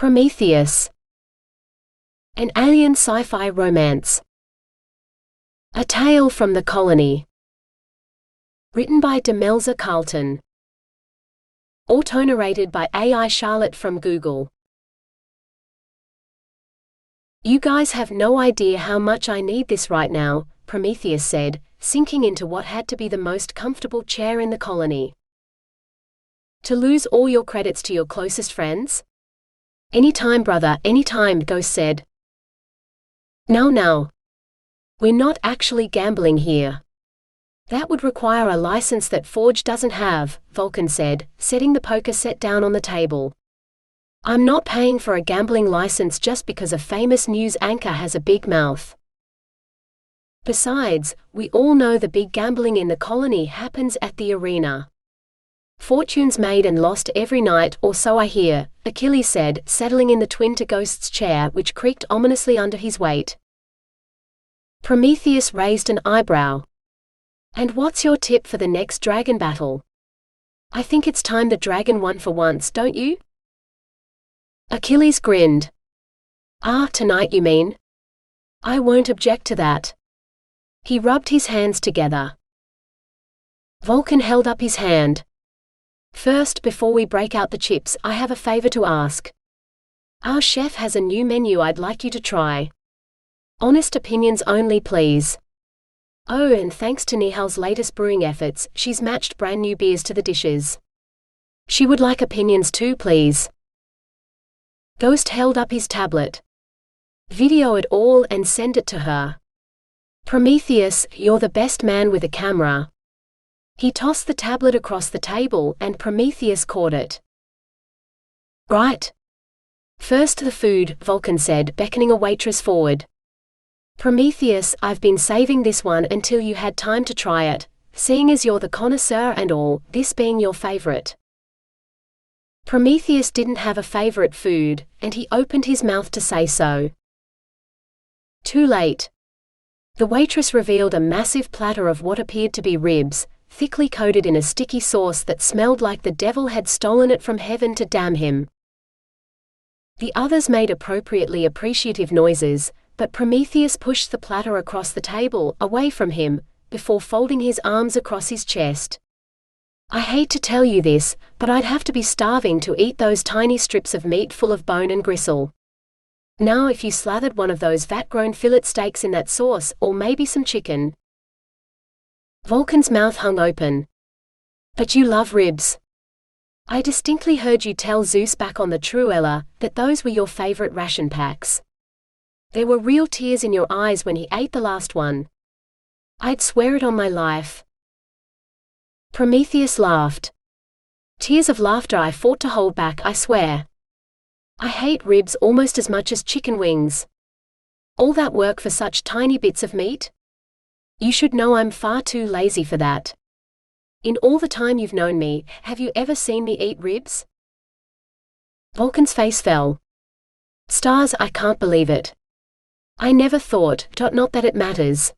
Prometheus. An alien sci-fi romance. A Tale from the Colony. Written by Demelza Carlton. Autonarrated by AI Charlotte from Google. You guys have no idea how much I need this right now, Prometheus said, sinking into what had to be the most comfortable chair in the colony. To lose all your credits to your closest friends? Anytime, brother, anytime, Ghost said. Now. We're not actually gambling here. That would require a license that Forge doesn't have, Vulcan said, setting the poker set down on the table. I'm not paying for a gambling license just because a famous news anchor has a big mouth. Besides, we all know the big gambling in the colony happens at the arena. Fortunes made and lost every night, or so I hear, Achilles said, settling in the twin to Ghost's chair, which creaked ominously under his weight. Prometheus raised an eyebrow. And what's your tip for the next dragon battle? I think it's time the dragon won for once, don't you? Achilles grinned. Tonight you mean? I won't object to that. He rubbed his hands together. Vulcan held up his hand. First, before we break out the chips, I have a favor to ask. Our chef has a new menu I'd like you to try. Honest opinions only, please. Oh, and thanks to Nihal's latest brewing efforts, she's matched brand new beers to the dishes. She would like opinions too, please. Ghost held up his tablet. Video it all and send it to her. Prometheus, you're the best man with a camera. He tossed the tablet across the table and Prometheus caught it. Right. First the food, Vulcan said, beckoning a waitress forward. Prometheus, I've been saving this one until you had time to try it, seeing as you're the connoisseur and all, this being your favorite. Prometheus didn't have a favorite food, and he opened his mouth to say so. Too late. The waitress revealed a massive platter of what appeared to be ribs, thickly coated in a sticky sauce that smelled like the devil had stolen it from heaven to damn him. The others made appropriately appreciative noises, but Prometheus pushed the platter across the table, away from him, before folding his arms across his chest. I hate to tell you this, but I'd have to be starving to eat those tiny strips of meat full of bone and gristle. Now if you slathered one of those vat-grown fillet steaks in that sauce, or maybe some chicken. Vulcan's mouth hung open. But you love ribs. I distinctly heard you tell Zeus back on the Truella that those were your favorite ration packs. There were real tears in your eyes when he ate the last one. I'd swear it on my life. Prometheus laughed. Tears of laughter I fought to hold back, I swear. I hate ribs almost as much as chicken wings. All that work for such tiny bits of meat? You should know I'm far too lazy for that. In all the time you've known me, have you ever seen me eat ribs? Vulcan's face fell. Stars, I can't believe it. I never thought, not that it matters.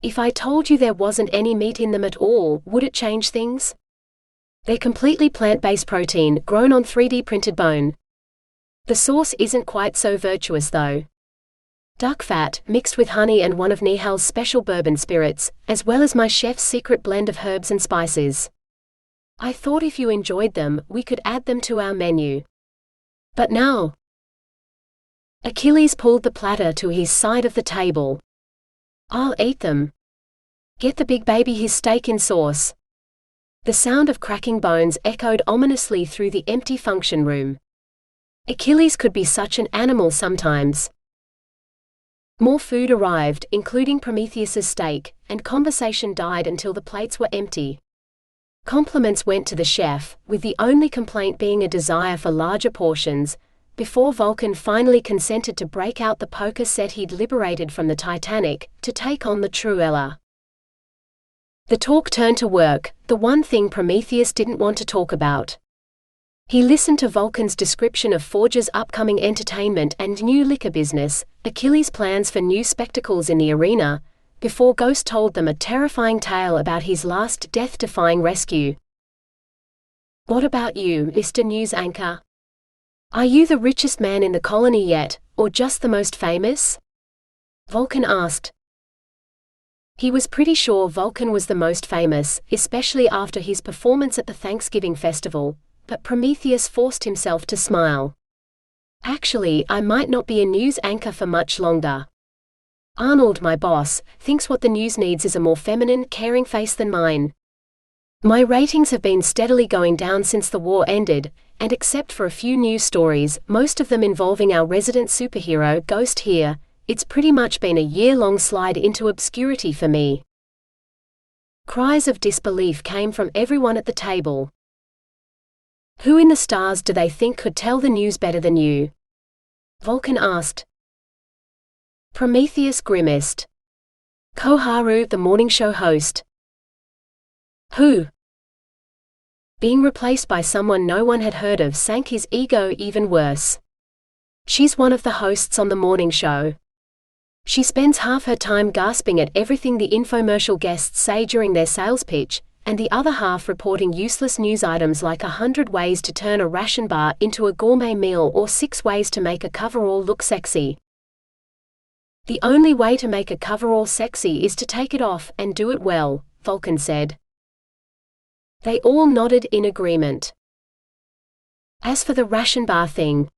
If I told you there wasn't any meat in them at all, would it change things? They're completely plant-based protein, grown on 3D printed bone. The sauce isn't quite so virtuous though. Duck fat, mixed with honey and one of Nihal's special bourbon spirits, as well as my chef's secret blend of herbs and spices. I thought if you enjoyed them, we could add them to our menu. But now... Achilles pulled the platter to his side of the table. I'll eat them. Get the big baby his steak in sauce. The sound of cracking bones echoed ominously through the empty function room. Achilles could be such an animal sometimes. More food arrived, including Prometheus's steak, and conversation died until the plates were empty. Compliments went to the chef, with the only complaint being a desire for larger portions, before Vulcan finally consented to break out the poker set he'd liberated from the Titanic, to take on the Truella. The talk turned to work, the one thing Prometheus didn't want to talk about. He listened to Vulcan's description of Forge's upcoming entertainment and new liquor business, Achilles' plans for new spectacles in the arena, before Ghost told them a terrifying tale about his last death-defying rescue. What about you, Mr. News Anchor? Are you the richest man in the colony yet, or just the most famous? Vulcan asked. He was pretty sure Vulcan was the most famous, especially after his performance at the Thanksgiving festival, but Prometheus forced himself to smile. Actually, I might not be a news anchor for much longer. Arnold, my boss, thinks what the news needs is a more feminine, caring face than mine. My ratings have been steadily going down since the war ended, and except for a few news stories, most of them involving our resident superhero Ghost here, it's pretty much been a year-long slide into obscurity for me. Cries of disbelief came from everyone at the table. Who in the stars do they think could tell the news better than you? Vulcan asked. Prometheus grimaced. Koharu, the morning show host. Who? Being replaced by someone no one had heard of sank his ego even worse. She's one of the hosts on the morning show. She spends half her time gasping at everything the infomercial guests say during their sales pitch, and the other half reporting useless news items like 100 ways to turn a ration bar into a gourmet meal or 6 ways to make a coverall look sexy. The only way to make a coverall sexy is to take it off and do it well, Vulcan said. They all nodded in agreement. As for the ration bar thing,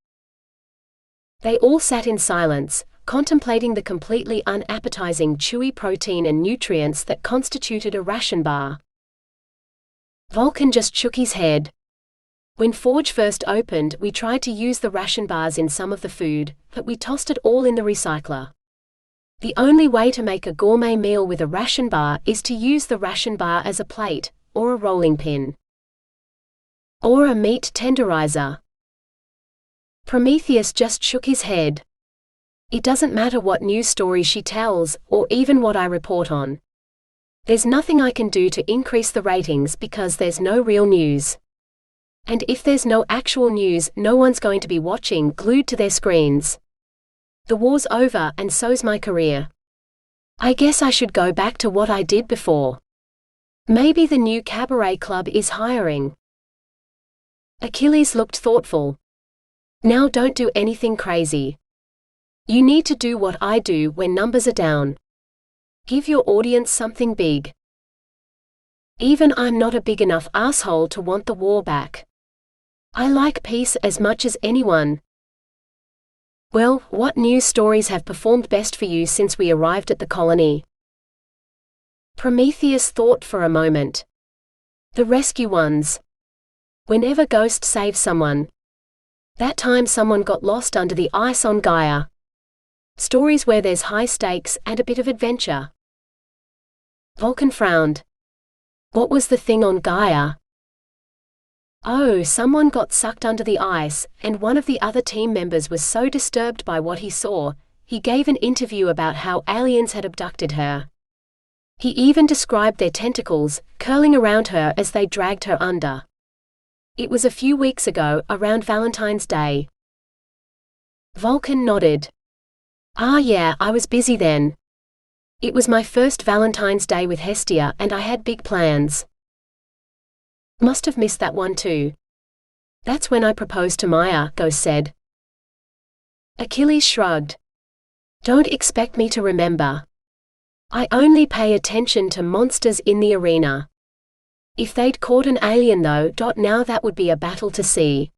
they all sat in silence, contemplating the completely unappetizing chewy protein and nutrients that constituted a ration bar. Vulcan just shook his head. When Forge first opened, we tried to use the ration bars in some of the food, but we tossed it all in the recycler. The only way to make a gourmet meal with a ration bar is to use the ration bar as a plate, or a rolling pin. Or a meat tenderizer. Prometheus just shook his head. It doesn't matter what news story she tells, or even what I report on. There's nothing I can do to increase the ratings because there's no real news. And if there's no actual news, no one's going to be watching, glued to their screens. The war's over, and so's my career. I guess I should go back to what I did before. Maybe the new cabaret club is hiring. Achilles looked thoughtful. Now don't do anything crazy. You need to do what I do when numbers are down. Give your audience something big. Even I'm not a big enough asshole to want the war back. I like peace as much as anyone. Well, what news stories have performed best for you since we arrived at the colony? Prometheus thought for a moment. The rescue ones. Whenever Ghost saves someone. That time someone got lost under the ice on Gaia. Stories where there's high stakes and a bit of adventure. Vulcan frowned. What was the thing on Gaia? Oh, someone got sucked under the ice, and one of the other team members was so disturbed by what he saw, he gave an interview about how aliens had abducted her. He even described their tentacles, curling around her as they dragged her under. It was a few weeks ago, around Valentine's Day. Vulcan nodded. Ah yeah, I was busy then. It was my first Valentine's Day with Hestia and I had big plans. Must have missed that one too. That's when I proposed to Maya, Ghost said. Achilles shrugged. Don't expect me to remember. I only pay attention to monsters in the arena. If they'd caught an alien though, now that would be a battle to see.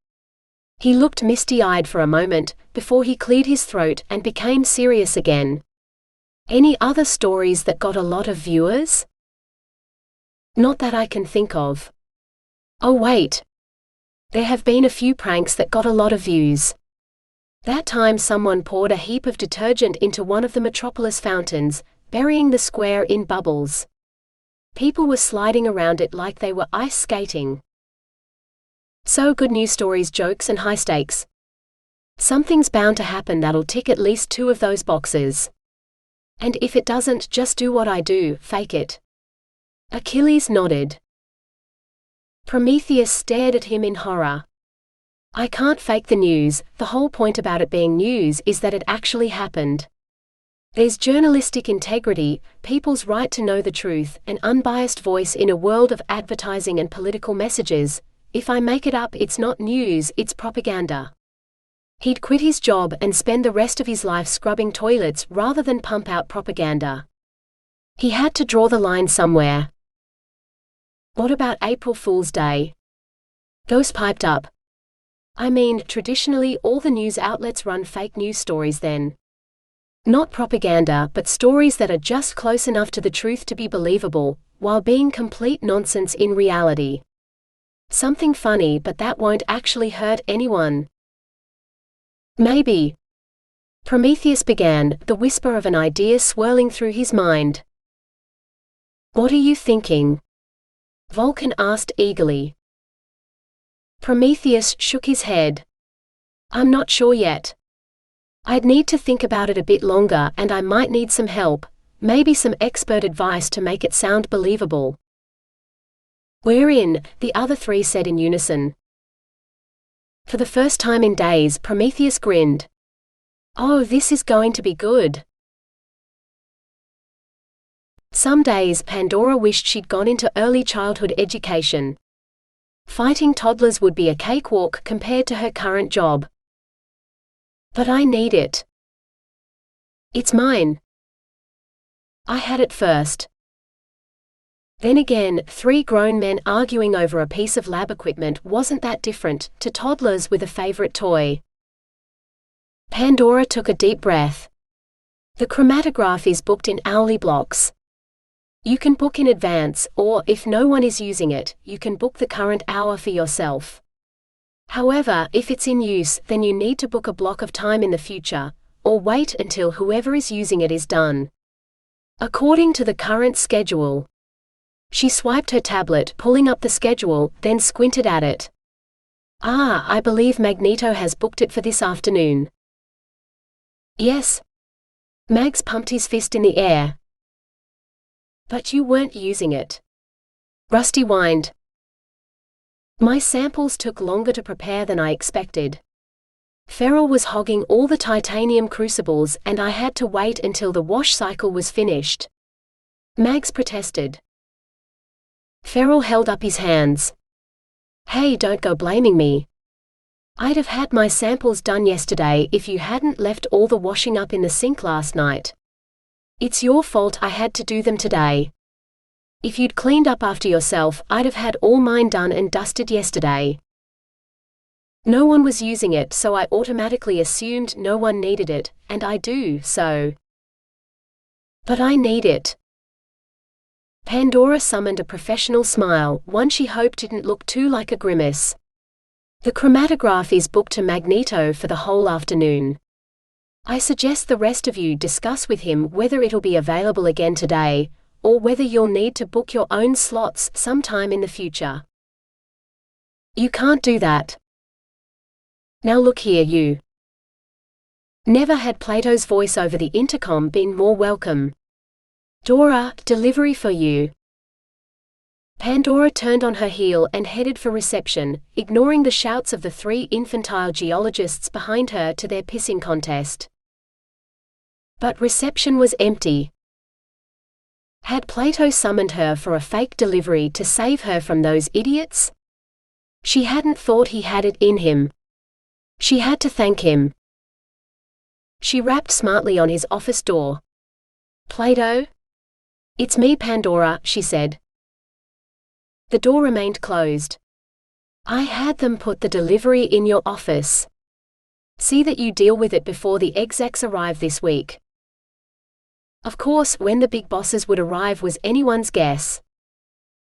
He looked misty-eyed for a moment, before he cleared his throat and became serious again. Any other stories that got a lot of viewers? Not that I can think of. Oh wait. There have been a few pranks that got a lot of views. That time someone poured a heap of detergent into one of the Metropolis fountains, burying the square in bubbles. People were sliding around it like they were ice skating. So good news stories, jokes and high stakes. Something's bound to happen that'll tick at least 2 of those boxes. And if it doesn't, just do what I do, fake it. Achilles nodded. Prometheus stared at him in horror. I can't fake the news, the whole point about it being news is that it actually happened. There's journalistic integrity, people's right to know the truth, an unbiased voice in a world of advertising and political messages. If I make it up, it's not news, it's propaganda. He'd quit his job and spend the rest of his life scrubbing toilets rather than pump out propaganda. He had to draw the line somewhere. What about April Fool's Day? Ghost piped up. I mean, traditionally all the news outlets run fake news stories then. Not propaganda, but stories that are just close enough to the truth to be believable, while being complete nonsense in reality. Something funny, but that won't actually hurt anyone. Maybe. Prometheus began, the whisper of an idea swirling through his mind. What are you thinking? Vulcan asked eagerly. Prometheus shook his head. I'm not sure yet. I'd need to think about it a bit longer, and I might need some help, maybe some expert advice to make it sound believable. We're in, the other three said in unison. For the first time in days, Prometheus grinned. Oh, this is going to be good. Some days Pandora wished she'd gone into early childhood education. Fighting toddlers would be a cakewalk compared to her current job. But I need it. It's mine. I had it first. Then again, three grown men arguing over a piece of lab equipment wasn't that different to toddlers with a favorite toy. Pandora took a deep breath. The chromatograph is booked in hourly blocks. You can book in advance, or if no one is using it, you can book the current hour for yourself. However, if it's in use, then you need to book a block of time in the future, or wait until whoever is using it is done. According to the current schedule. She swiped her tablet, pulling up the schedule, then squinted at it. Ah, I believe Magneto has booked it for this afternoon. Yes. Mags pumped his fist in the air. But you weren't using it. Rusty whined. My samples took longer to prepare than I expected. Feral was hogging all the titanium crucibles and I had to wait until the wash cycle was finished. Mags protested. Feral held up his hands. Hey, don't go blaming me. I'd have had my samples done yesterday if you hadn't left all the washing up in the sink last night. It's your fault I had to do them today. If you'd cleaned up after yourself, I'd have had all mine done and dusted yesterday. No one was using it, so I automatically assumed no one needed it, and I do, so. But I need it. Pandora summoned a professional smile, one she hoped didn't look too like a grimace. The chromatograph is booked to Magneto for the whole afternoon. I suggest the rest of you discuss with him whether it'll be available again today, or whether you'll need to book your own slots sometime in the future. You can't do that. Now look here, you. Never had Plato's voice over the intercom been more welcome. Dora, delivery for you. Pandora turned on her heel and headed for reception, ignoring the shouts of the three infantile geologists behind her to their pissing contest. But reception was empty. Had Plato summoned her for a fake delivery to save her from those idiots? She hadn't thought he had it in him. She had to thank him. She rapped smartly on his office door. Plato? It's me, Pandora, she said. The door remained closed. I had them put the delivery in your office. See that you deal with it before the execs arrive this week. Of course, when the big bosses would arrive was anyone's guess.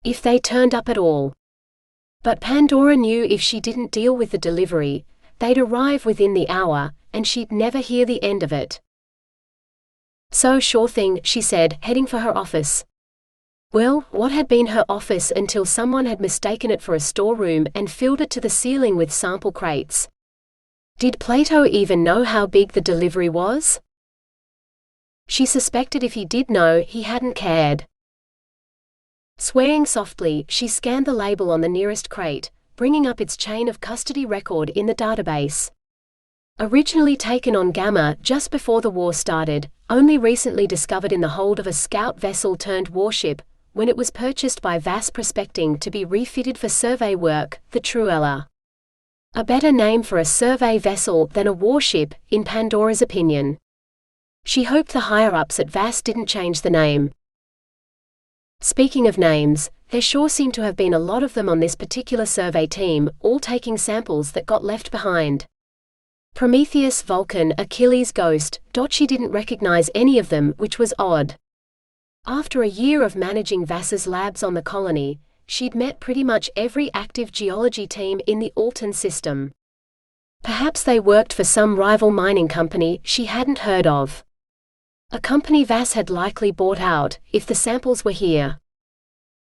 If they turned up at all. But Pandora knew if she didn't deal with the delivery, they'd arrive within the hour, and she'd never hear the end of it. So sure thing, she said, heading for her office. Well, what had been her office until someone had mistaken it for a storeroom and filled it to the ceiling with sample crates. Did Plato even know how big the delivery was? She suspected if he did know, he hadn't cared. Swearing softly, she scanned the label on the nearest crate, bringing up its chain of custody record in the database. Originally taken on Gamma just before the war started, only recently discovered in the hold of a scout vessel turned warship, when it was purchased by Vass Prospecting to be refitted for survey work, the Truella. A better name for a survey vessel than a warship, in Pandora's opinion. She hoped the higher-ups at VAS didn't change the name. Speaking of names, there sure seemed to have been a lot of them on this particular survey team, all taking samples that got left behind. Prometheus, Vulcan, Achilles, Ghost. She didn't recognize any of them, which was odd. After a year of managing VAS's labs on the colony, she'd met pretty much every active geology team in the Alton system. Perhaps they worked for some rival mining company she hadn't heard of. A company VAS had likely bought out, if the samples were here.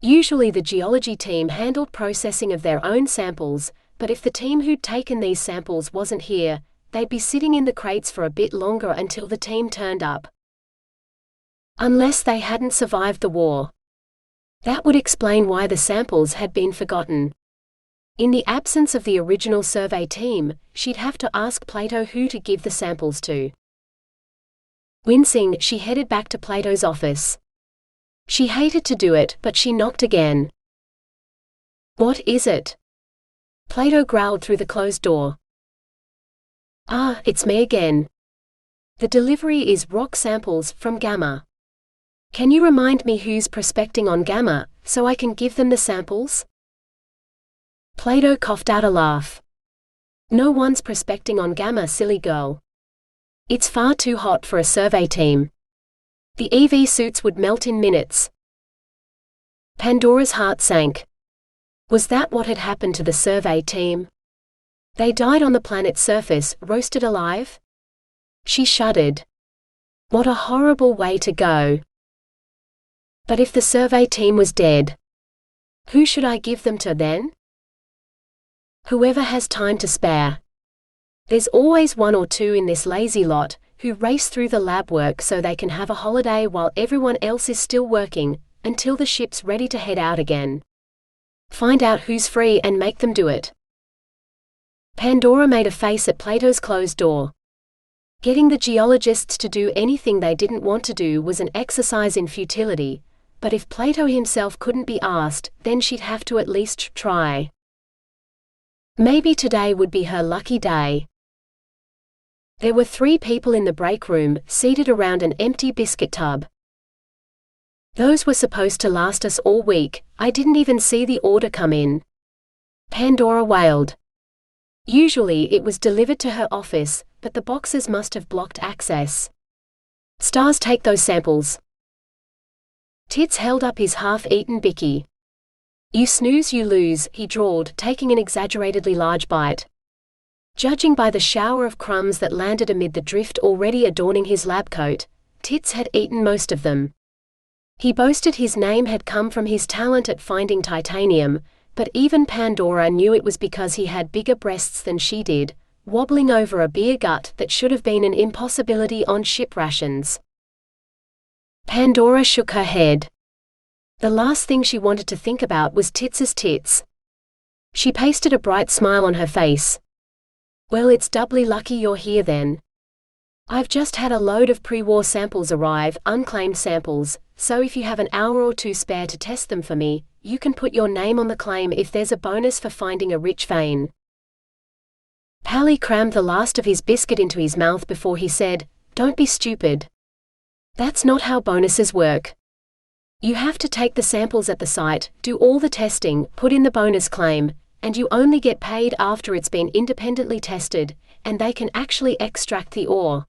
Usually the geology team handled processing of their own samples, but if the team who'd taken these samples wasn't here, they'd be sitting in the crates for a bit longer until the team turned up. Unless they hadn't survived the war. That would explain why the samples had been forgotten. In the absence of the original survey team, she'd have to ask Plato who to give the samples to. Wincing, she headed back to Plato's office. She hated to do it, but she knocked again. "What is it?" Plato growled through the closed door. "Ah, it's me again. The delivery is rock samples from Gamma. Can you remind me who's prospecting on Gamma, so I can give them the samples?" Plato coughed out a laugh. "No one's prospecting on Gamma, silly girl. It's far too hot for a survey team. The EV suits would melt in minutes." Pandora's heart sank. Was that what had happened to the survey team? They died on the planet's surface, roasted alive? She shuddered. What a horrible way to go. But if the survey team was dead, who should I give them to then? Whoever has time to spare. There's always one or two in this lazy lot, who race through the lab work so they can have a holiday while everyone else is still working, until the ship's ready to head out again. Find out who's free and make them do it. Pandora made a face at Plato's closed door. Getting the geologists to do anything they didn't want to do was an exercise in futility, but if Plato himself couldn't be asked, then she'd have to at least try. Maybe today would be her lucky day. There were 3 people in the break room, seated around an empty biscuit tub. "Those were supposed to last us all week, I didn't even see the order come in," Pandora wailed. Usually it was delivered to her office, but the boxes must have blocked access. "Stars, take those samples." Tits held up his half-eaten bicky. "You snooze, you lose," he drawled, taking an exaggeratedly large bite. Judging by the shower of crumbs that landed amid the drift already adorning his lab coat, Tits had eaten most of them. He boasted his name had come from his talent at finding titanium, but even Pandora knew it was because he had bigger breasts than she did, wobbling over a beer gut that should have been an impossibility on ship rations. Pandora shook her head. The last thing she wanted to think about was Tits's tits. She pasted a bright smile on her face. "Well, it's doubly lucky you're here then. I've just had a load of pre-war samples arrive, unclaimed samples, so if you have an hour or two spare to test them for me, you can put your name on the claim if there's a bonus for finding a rich vein." Pally crammed the last of his biscuit into his mouth before he said, "Don't be stupid. That's not how bonuses work. You have to take the samples at the site, do all the testing, put in the bonus claim, and you only get paid after it's been independently tested, and they can actually extract the ore.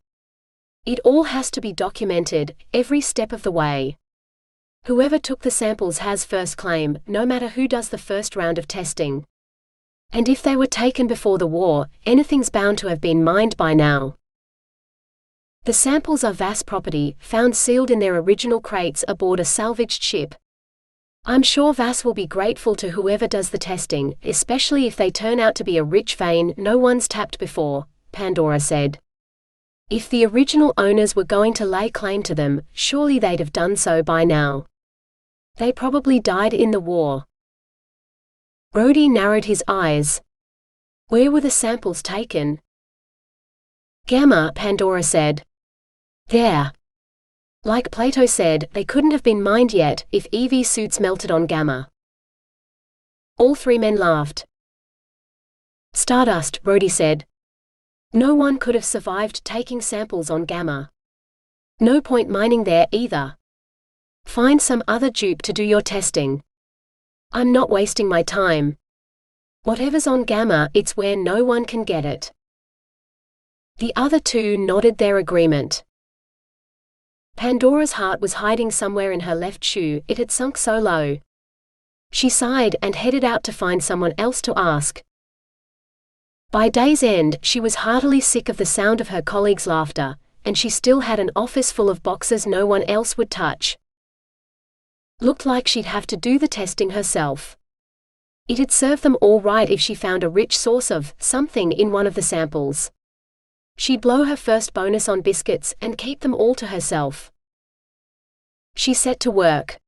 It all has to be documented, every step of the way. Whoever took the samples has first claim, no matter who does the first round of testing. And if they were taken before the war, anything's bound to have been mined by now. The samples are VAS property, found sealed in their original crates aboard a salvaged ship. I'm sure VAS will be grateful to whoever does the testing, especially if they turn out to be a rich vein no one's tapped before," Pandora said. If the original owners were going to lay claim to them, surely they'd have done so by now. They probably died in the war. Brody narrowed his eyes. Where were the samples taken? Gamma, Pandora said. There. Like Plato said, they couldn't have been mined yet, if EV suits melted on Gamma. All 3 men laughed. Stardust, Rhodey said. No one could have survived taking samples on Gamma. No point mining there either. Find some other dupe to do your testing. I'm not wasting my time. Whatever's on Gamma, it's where no one can get it. The other two nodded their agreement. Pandora's heart was hiding somewhere in her left shoe, it had sunk so low. She sighed and headed out to find someone else to ask. By day's end, she was heartily sick of the sound of her colleagues' laughter, and she still had an office full of boxes no one else would touch. Looked like she'd have to do the testing herself. It'd serve them all right if she found a rich source of something in one of the samples. She'd blow her first bonus on biscuits and keep them all to herself. She set to work.